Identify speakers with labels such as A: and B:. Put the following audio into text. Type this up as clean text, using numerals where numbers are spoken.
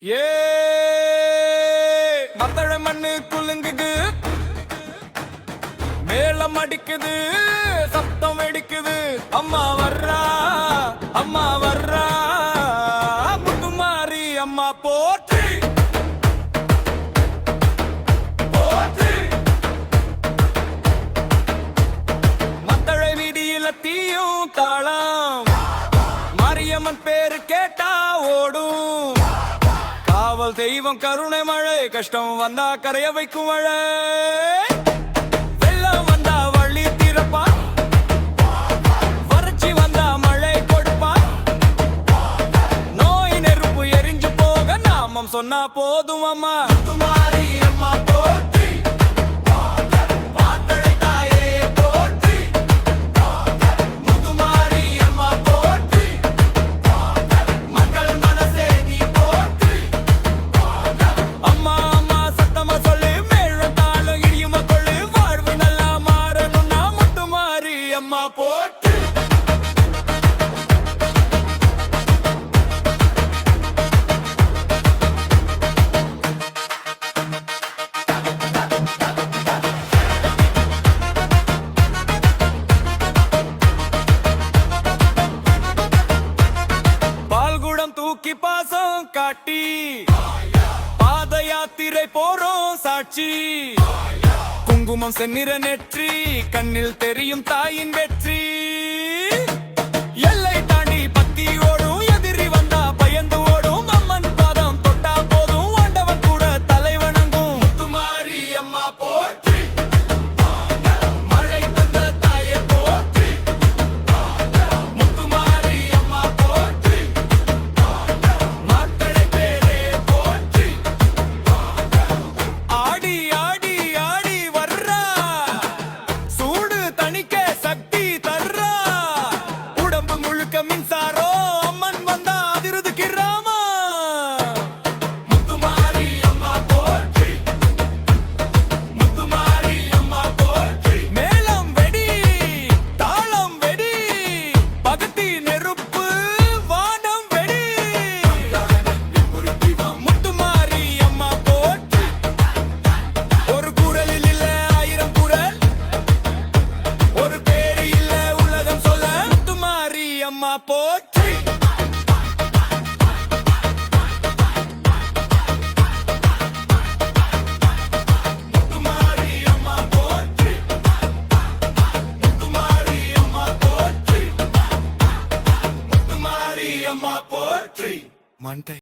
A: ஏ மத்தள மண்ணு குலுங்குது, மேளம் அடிக்குது, சத்தம் வெடிக்குது. அம்மா வர்றா, அம்மா வர்றா, முத்துமாரி அம்மா போற்றி போற்றி. மத்தளை வீதியில தீயும் தாளம், மாரியம்மன் பேரு கேட்டா ஓடும். காவல் தெய்வம் கருணை மழை, கஷ்டம் வந்தா கரைய வைக்கும் மழை. வெள்ளம் வந்தா வழி திறப்பா, வறட்சி வந்தா மழை கொடுப்பா. நோய் நெருப்பு எரிஞ்சு போக நாமம் சொன்னா போதும் அம்மா. முத்துமாரி அம்மா போற்றி, பாத்தளை தாயே போற்றி. முத்துமாரி அம்மா போற்றி, மக்கள் மனசே நீ போற்றி. அம்மா அம்மா சத்தமா சொல்லு, மேலும் தாளம் இடியுமா கொள்ளு. வாழ்வு நல்லா மாறணும்னா முத்துமாரி அம்மா போற்றி. பால்குடம் தூக்கி பாசம் காட்டி, பாத யாத்திரை போறோம் சாட்சி. குங்குமம் செந்நிற நெற்றி, கண்ணில் தெரியும் தாயின் வெற்றி.